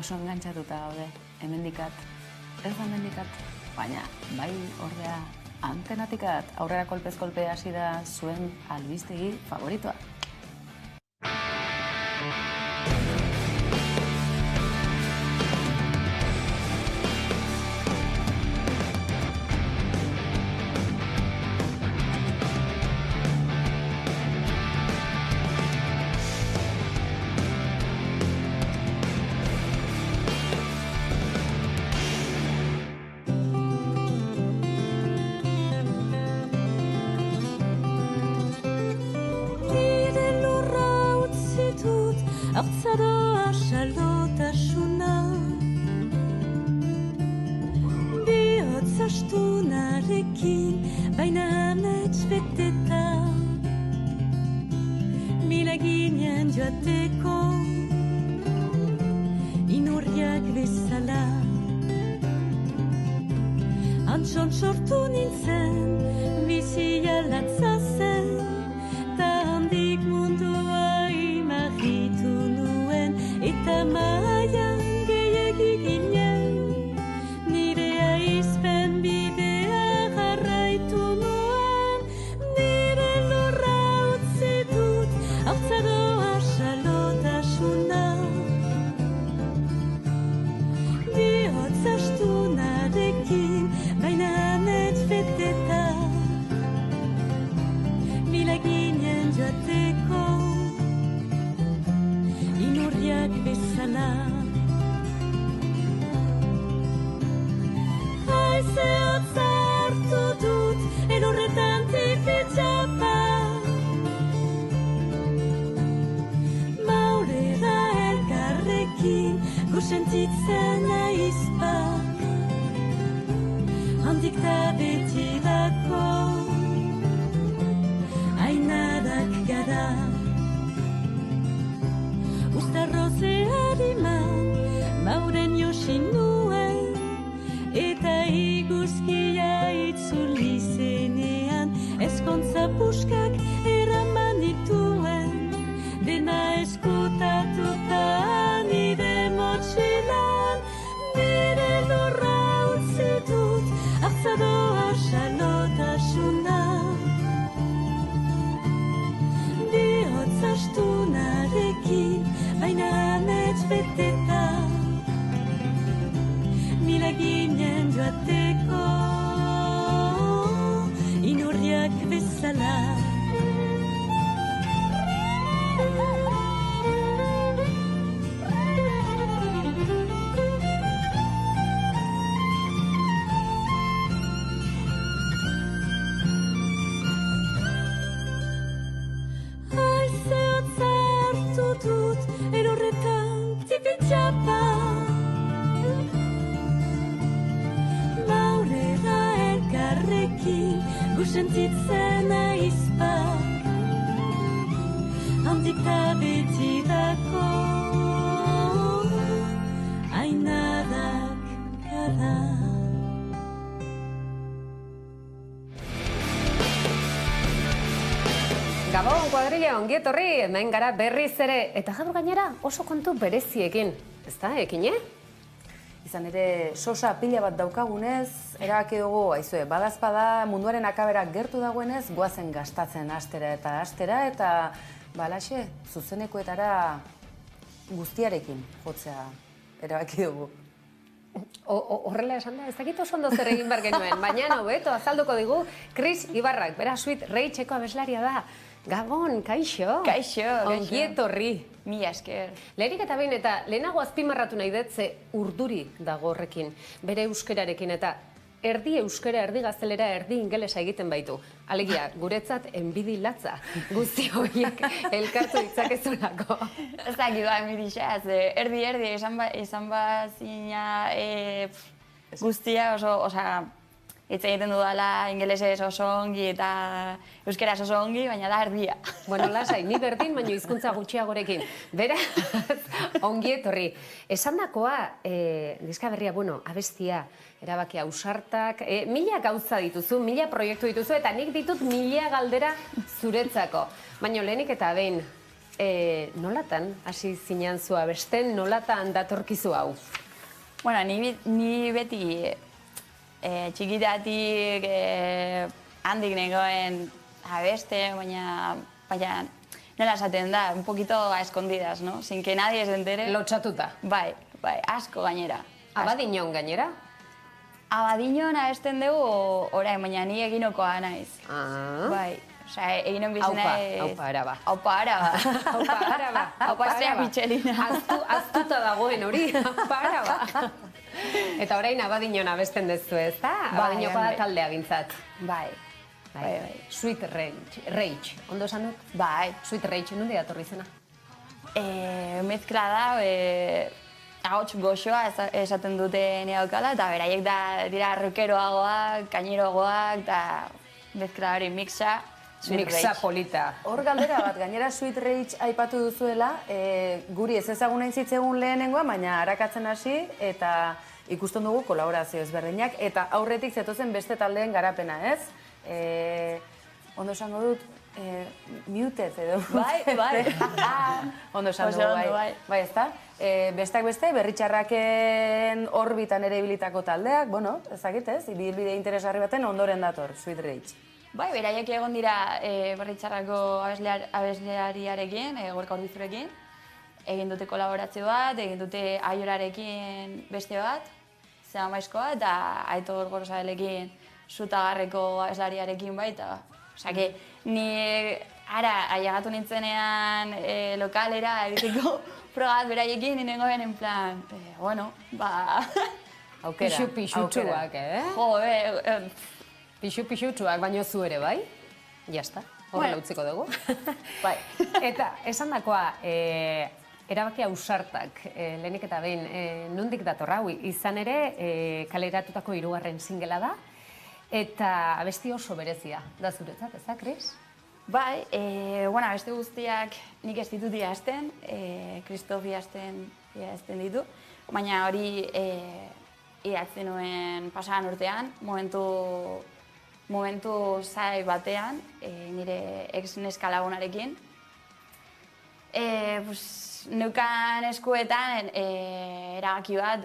oso engantzatuta gaude, hemendikat, ez da hemendikat, baina bai ordea antenatikat aurrera kolpez kolpe hasi da zuen albistegi favoritoa. Hortzadoa xalotasuna Bihotz astunarekin baina amets beteta Milaginen joateko inurriak bezala Antxon sortu nintzen bizia latza zen ta handik mundua imagitu nuen eta maian gehiagi ginen nire aizpen bidea jarraitu nuen nire lurra utzi dut haurtzaroa xalotasuna bihotz astunarekin baina amets beteta milaginen joateko inurriak bezala Haize hotza hartu dut elurretan tipitxapa Maurera elkarrekin gusentitzen aizpak Handik da betirako ainarak gara Uztarrozeariman mauren josin nuen eta iguzkia itzuli zenean ezkontza puskak eraman dituen dena eskutatuta nire motxilan nire lurra utzi dut hartzadoa xalotasuna bihotz astunarekin baina amets beteta milaginen joateko inurriak bezala elurretan tipitxapa Maurera elkarrekin gusentitzen aizpak Handik da betirako ainarak gara Gabon, kuadrilla, ongi etorri, hemen gara berriz ere, eta gaur gainera oso kontu bereziekin. Ez da, ekine? Izan ere, sosa pila bat daukagunez, erabaki dugu, aizue, badazpada munduaren akabera gertu dagoenez, goazen gastatzen astera, eta balaxe, zuzenekoetara guztiarekin jotzea erabaki dugu. Horrela esan da, ez dakit oso ondo zer egin behar genuen, baina hobeto azalduko digu Chris Ibarrak, bera Sweet Racheko abeslaria da. Gabon, kaixo? Kaixo. Ongi etorri. Mila esker. Lehenik eta behin eta lehenago azpimarratu nahi dut ze urduri dago horrekin, bere euskerarekin eta erdi euskera, erdi gaztelera, erdi ingelesa egiten baitu. Alegia, guretzat enbidi latza guzti horiek elkartu ditzakezulako. Ez dakit da, Mirisa, erdi esan bazina guztia oso, hitz egiten dudala ingelesez oso ongi eta euskeraz oso ongi, baina da erdia. Bueno, lasai, ni berdin, baina hizkuntza gutxiagorekin. Beraz, ongi etorri. Esandakoa, diska berria, abestia, erabaki ausartak, mila gauza dituzu, mila proiektu dituzu, eta nik ditut mila galdera zuretzako. Baina lehenik eta behin, Nolatan hasi zinen zu abesten, nolatan datorkizu hau? Bueno, ni beti txikitatik handik nengoen abeste, baina nola esaten da, un poquito a escondidas, ¿no? Sin que nadie se entere. Lotxatuta. Bai, asko gainera. Abadiñon gainera? Abadiñon abesten dugu orain, baina ni eginokoa naiz. Bai, osea, eginon bizena... Aupa araba. Aupa araba. Aupa araba. Aupa Estrella Michelina. Aztuta dagoen hori, aupa araba. Eta orain abadiñon abesten dezu, ez da? Abadiñoko da taldea bintzat. Bai. Sweet Rage. Ondo esan dut? Bai. Sweet Rage, nundi datorri zena? Mezkla da, ahots goxoa esaten dute neokala, eta beraiek dira rockeroagoak, kaineroagoak, eta mezkla hori mixa. Mixa polita. Hor galdera bat, gainera Sweet Rage aipatu duzuela, guri ez ezaguna izitzegun lehenengoa, baina harakatzen hasi, eta ikusten dugu kolaborazio ezberdinak, eta aurretik zetozen beste taldeen garapena, ez? Ondo esango dut, muted edo. Bai. Ondo esan dugu, bai, ezta? Besteak beste, berritxarraken orbitan ere ibilitako taldeak, bueno, ezakit ez, ibilbide interesgarri baten ondoren dator, Sweet Rage. Bai, beraiek egon dira berritxarrako abesleariarekin, Gorka Orbizurekin, egin dute kolaborazio bat, egin dute Aiorarekin beste bat, Zema Maizkoa, eta Aitor Gorosabelekin Zutagarreko abeslariarekin baita. Osea, ni ara ailegatu nintzenean lokalera egiteko probat beraiekin, nengoen en plan, bueno, Aukera. Pixu-pixutsuak, Jo, Pixu-pixutsuak, baino zu ere, bai? Jazta, horrela utziko dugu. Bai. Eta, esan dakoa, erabaki ausartak, lehenik eta behin, nondik dator hau, izan ere, kaleratutako 3. singela da, eta abesti oso berezia da zuretzat, ez da, Kris? Bai, abesti guztiak nik ez ditut idazten, Kristof idazten ditu, baina hori idatzen nuen pasaran urtean, momentu zai batean, nire ex-neska lagunarekin. Neukan eskuetan erabaki bat,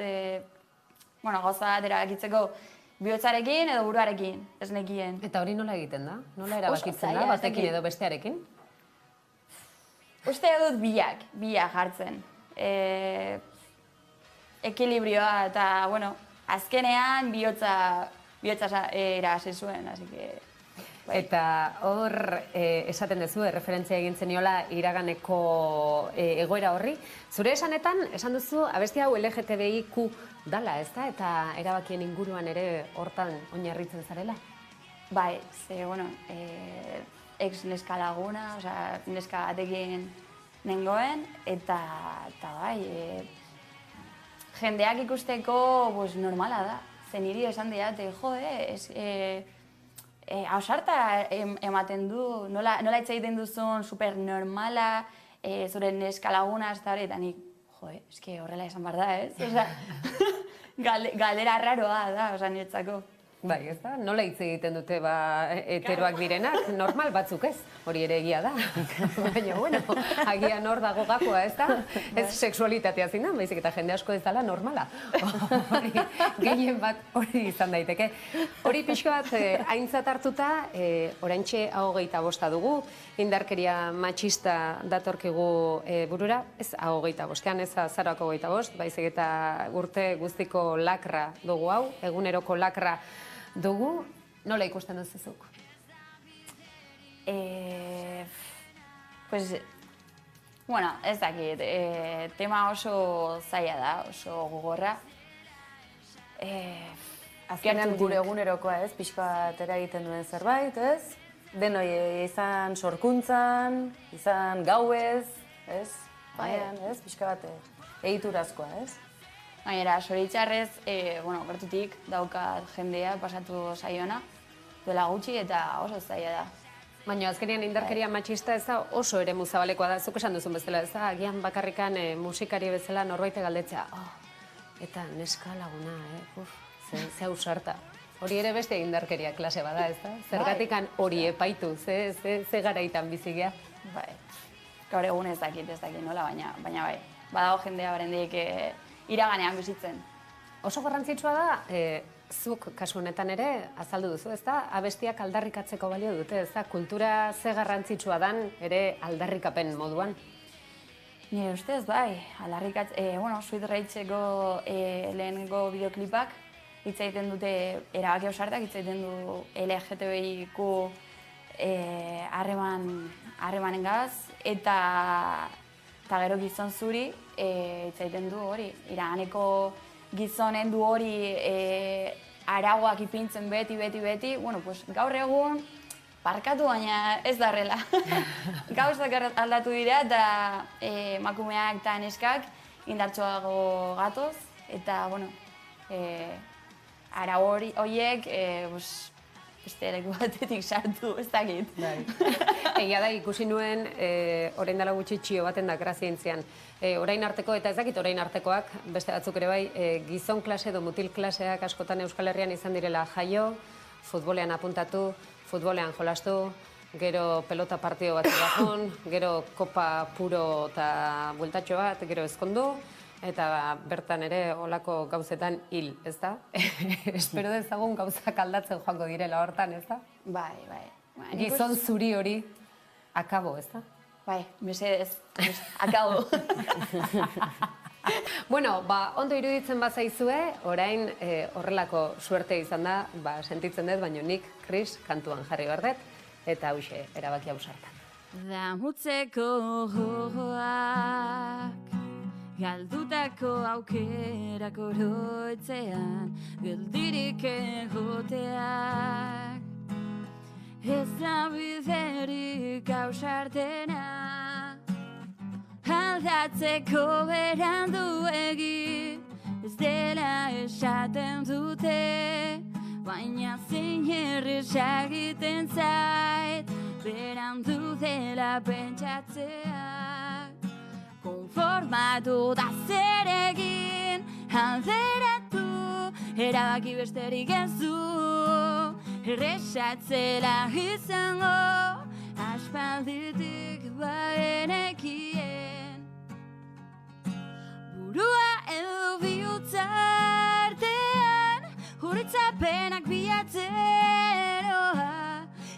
gauza bat erabakitzeko bihotzarekin edo buruarekin, ez nekien. Eta hori nola egiten da? Nola erabakitzen da, batekin edo bestearekin? Uste dut biak jartzen. Ekilibrioa eta, azkenean bihotza erabasi zuen, así que... Eta hor esaten duzu, referentzia egin zeniola iraganeko egoera horri. Zure esanetan, esan duzu, abesti hau LGTBIQ dala, ez da? Eta erabakien inguruan ere hortan oinarritzen zarela? Bai, ex-neska laguna, neska batekin nengoen, eta bai, jendeak ikusteko normala da. Zen niri esan diate, ausarta ematen du, nola hitz egiten duzun supernormala, zure neska laguna, eta nik, eske horrela esan behar da, ez? Galdera raroa da, niretzako. Bai, ez da? Nola hitz egiten dute heteroak direnak, normal batzuk ez, hori ere egia da. Baina, agian hor dago gakoa, ez da? Ez sexualitatea zinan, baizik eta jende asko ez dela normala. Gehien bat hori izan daiteke. Hori pixko bat aintzat hartuta, oraintxe 25 dugu, indarkeria matxista datorkigu burura, ez 25, ez azaroako 25, baizik eta urte guztiko lakra dugu hau, eguneroko lakra dugu, nola ikusten duzuzuk? Ez dakit, tema oso zaila da, oso gogorra. Azkenean gure egunerokoa, ez? Pixka bat eragiten duen zerbait, ez? Denoi izan sorkuntzan, izan gauez, ez? Ez? Pixka bat egiturazkoa, ez? Gainera, zoritxarrez, gertutik daukat jendea pasatu zaiona, duela gutxi eta oso zaila da. Baina azkenean indarkeria matxista ez da oso ere muzabalekoa da, zuk esan duzun bezala, ez da, agian bakarrikan musikari bezala norbaite galdetzea, eta neska laguna, ze ausarta. Hori ere beste indarkeria klase bada, ez da? Zergatikan hori epaitu, ze garaitan bizigea. Bai. gaur egun ez dakit nola, baina bai, badago jendea barendik iraganean bizitzen. Oso garrantzitsua da, zuk kasu honetan ere azaldu duzu, ez da? Abestiak aldarrikatzeko balio dute, ez da? Kultura ze garrantzitsua dan ere aldarrikapen moduan? Nire ustez, bai, Sweet Racheko lehenengo bideoklipak hitz egiten dute erabaki ausartak, hitz egiten du LGTBIQ harremanengaz, eta gero gizon zuri hitz egiten du hori, iraganeko gizonen du hori arauak ipintzen beti, bueno, pues gaur egun barkatu baina ez da horrela. Gauzak aldatu dira eta emakumeak eta neskak indartsuago gatoz eta, bueno, arau horiek beste leku batetik sartu, ez dakit. Egia da, ikusi nuen, orain dela gutxi txio baten da grazientzian. Orain arteko, eta ez dakit orain artekoak, beste batzuk ere bai, gizon klase edo mutil klaseak askotan Euskal Herrian izan direla jaio, futbolean apuntatu, futbolean jolastu, gero pelota partio bat egon, gero kopa puro eta bueltatxo bat, gero ezkondu, eta bertan ere olako gauzetan hil, ez da? Espero dezagun gauzak aldatzen joango direla hortan, ez da? Bai. Gizon zuri hori akabo, ez da? Bai, mesedez, akabo. Bueno, ondo iruditzen bazaizue, orain horrelako suerte izan da, sentitzen dut, baina nik, Chris, kantuan jarri berdet, eta hauxe, erabaki ausartan. Damutzeko gogoak, galdutako aukerak oroitzean, geldirik egoteak, ez da biderik ausartena, aldatzeko beranduegi, ez dela esaten dute, baina zein erresak egiten zait, berandu dela pentsatzeak. Konformatu da zer egin, alderatu, erabaki besterik ez du, erresatzela izango, aspalditik baenekien. Burua edo bihotza artean, horitzapenak bilatzen,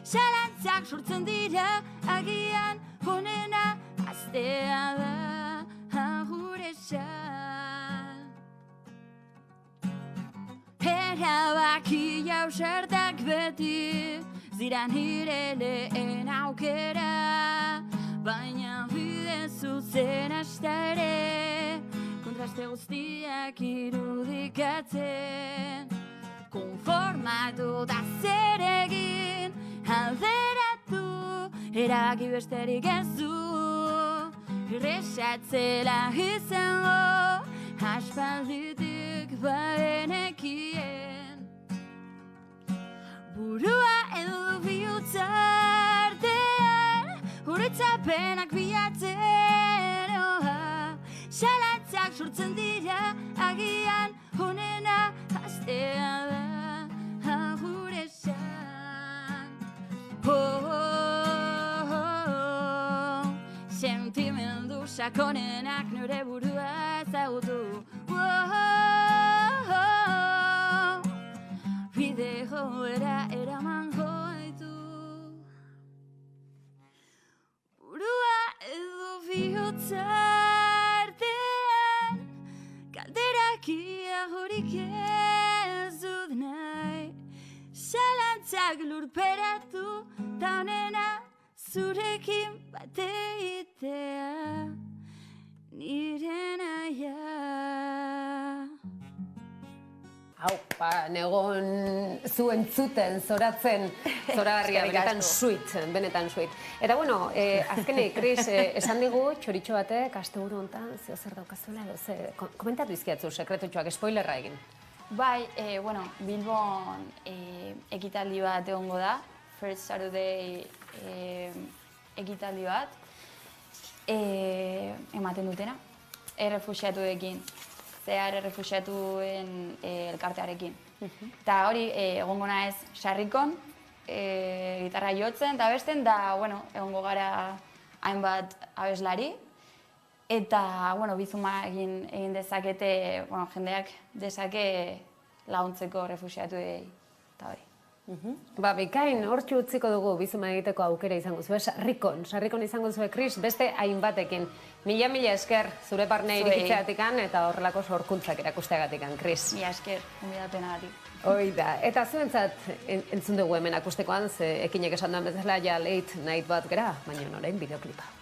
zalantzak sortzen dira, agian honena aztea da. Erabaki ausartak beti, ziran nire lehen aukera, baina bide zuzen hasta ere, kontraste guztiak irudikatzen. Konformatu da zer egin, alderatu, erabaki besterik ez du, erresatzela izango, aspalditik baenekien. Burua edo bihotza artean, horitzapenak bilatzen, zalantzak sortzen dira, agian honena hastea da, agur esan. Sentimendu sakonenak nire burua ezagutu. Bide joera eraman joitu. Burua edo bihotza artean, kalderakia horik ez dut nahi. Zalantzak lurperatu, ta honena zurekin bat egitea, nire naia. Hau, negon zuen zuten, zoratzen, zoragarria, benetan sweet. Eta bueno, azkenik, Chris, esan digu, txoritxo batek, asteburu honetan, zeo zer daukazuela, komentatu izkiatzu, sekretutxoak, spoilerra egin. Bai, Bilbon ekitaldi bat egongo da, First Saturday ekitaldi bat, ematen dutena, errefuxiatuekin. Errefuxiatuen elkartearekin. Eta hori, egongo naiz sarrikon, gitarra jotzen eta besten, da, bueno, egongo gara hainbat abeslari. Eta, bizuma egin dezakete, jendeak dezake laguntzeko refuxiatuei eta hori. Bikain, hortxu utziko dugu bizuma egiteko aukera izango zuen, sarrikon izango zuen, Kris, beste hainbatekin. Mila esker zure barne irikitzeatikan eta horrelako sorkuntzak erakusteagatikan, Kris. Mila esker, onbidapenagatik. Hoi da, eta zuentzat entzun dugu hemen akustekoan, ze ekinek esan duen bezala ja late night bat gera, baina orain bideoklipa.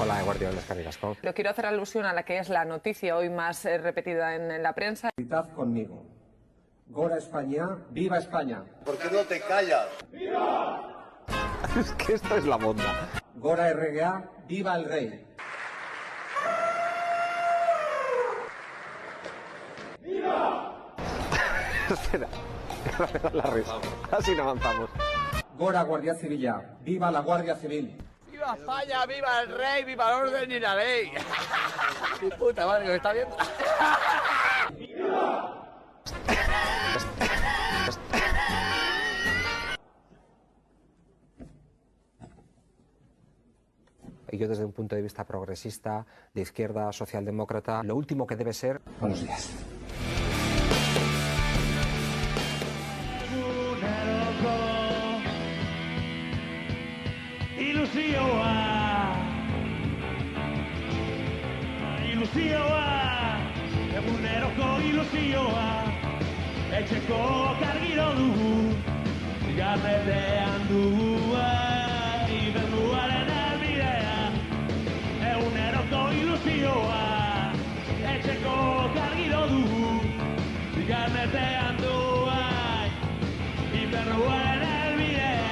Hola, Guardián, eskerrik asko. Yo quiero hacer alusión a la que es la noticia hoy más repetida en la prensa. Gritad conmigo. Gora España, viva España. ¿Por qué no te callas? ¡Viva! Es que esto es la bomba. Gora RGA, viva el rey. ¡Viva! Espera, la risa. Así no avanzamos. Gora Guardia Civila, viva la Guardia Civil. ¡Viva España! ¡Viva el rey! ¡Viva el orden y la ley! ¡Mi puta madre que me está viendo! ¡Viva! yo desde un punto de vista progresista, de izquierda, socialdemócrata, lo último que debe ser... Buenos días. Eguneroko ilusioa, etxeko kargiro dugu, garretean dugu, ibernuaren helbidea. Eguneroko ilusioa, etxeko kargiro dugu, garretean dugu, ibernuaren helbidea.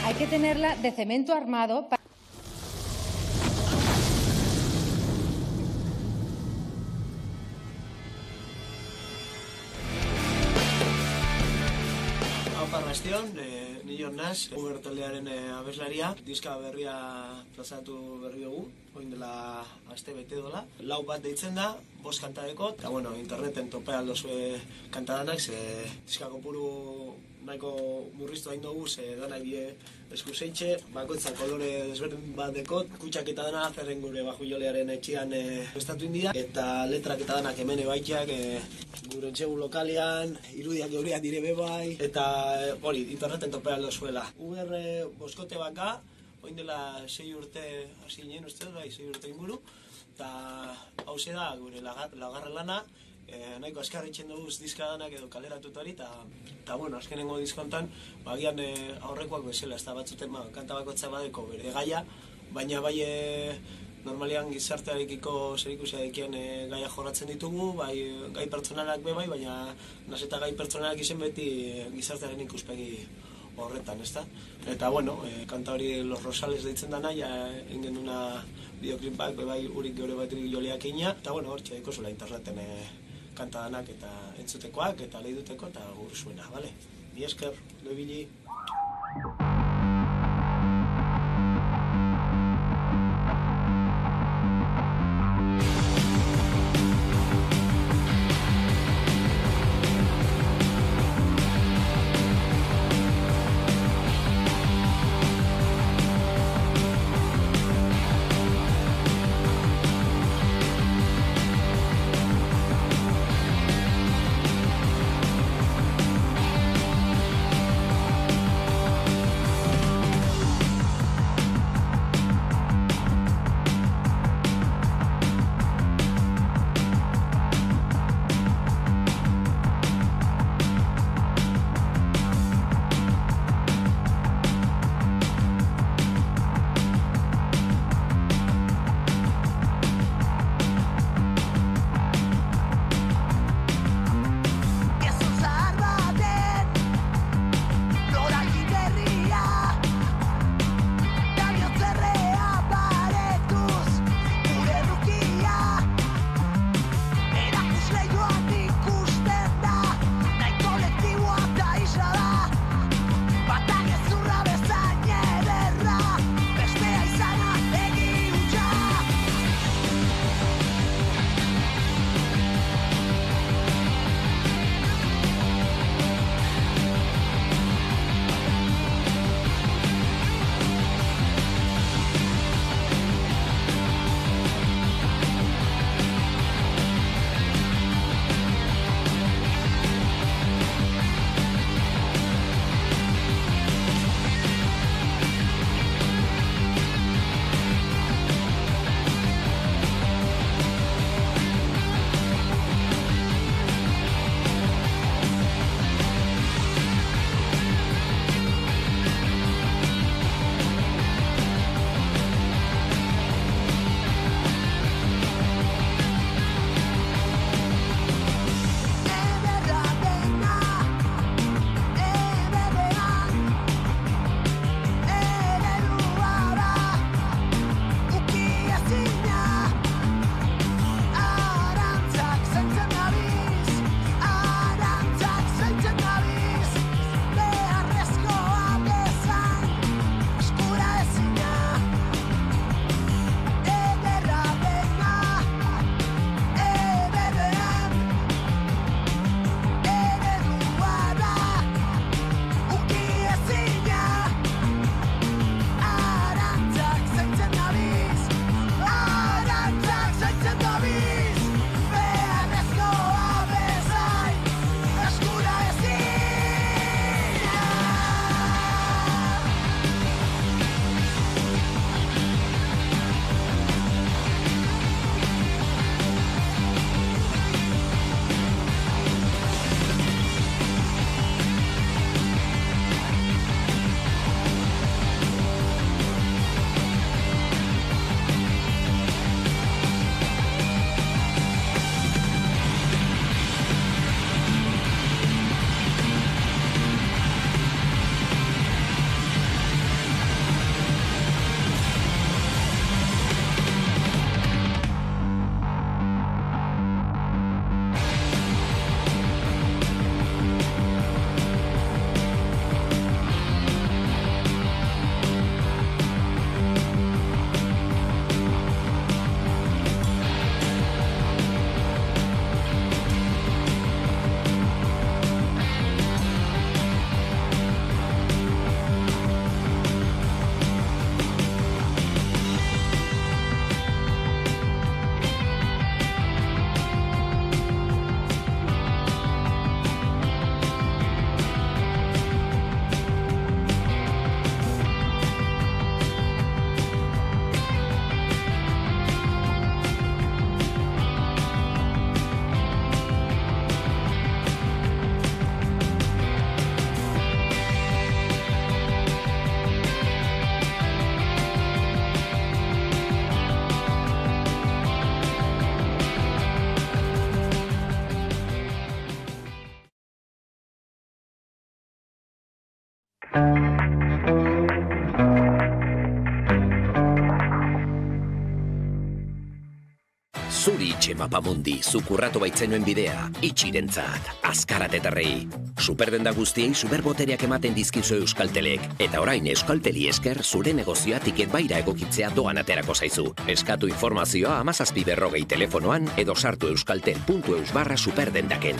Hay que tenerla de cemento armado. Arrastion, ni Jon Nas, Uber taldearen abeslaria. Diska berria plazatu berri dugu, orain dela aste bete dola. 4 bat deitzen da, 5 kanta dekot, eta bueno, interneten topea aldozue kantadanak, ze diska kopuru nahiko murriztu hain dugu, ze dana bie eskuseitxe, bakoitzak kolore desberdin bat dekot, kutsak eta dana zerren gure baju jolearen etxean estatu india, eta letrak eta danak hemen ebaitxak, gure entxegu lokalian, irudiak geureak dire bebai, eta hori, interneten topea aldozuela. Uber boskote baka, oin dela 6 urte hasi ginen, uste bai, 6 urte inguru, eta hauze da gure lagarren lana, nahiko askarritzen dugu diska danak edo kaleratuta hori, eta bueno, azkenengo diskontan, bagian aurrekoak bezala, ez da batzuten kanta bakotza badeko bere gaia, baina bai normalian gizartearekiko zerikusia dekien gaia jorratzen ditugu, bai gai pertsonalak be bai, baina naseta gai pertsonalak izen beti gizartearen ikuspegi horretan, ezta? Eta bueno, kanta hori Los Rosales deitzen dana, ja ingen duna videoclip bat, bai urik geure baterik joleak ina, eta bueno, hortxe deko zula interneten kanta danak eta entzutekoak eta lehiduteko eta gure zuena, bale? Mi esker, lo ibili. Itxe mapamundi, zukurratu baitzenuen bidea, itxirentzat, azkaratetarrei. Superdenda guztiei superbotereak ematen dizkizu Euskaltelek, eta orain Euskalteli esker zure negozioa tiket baira egokitzea doan aterako zaizu. Eskatu informazioa 1740 telefonoan edo sartu euskaltel.eus/superdendaken.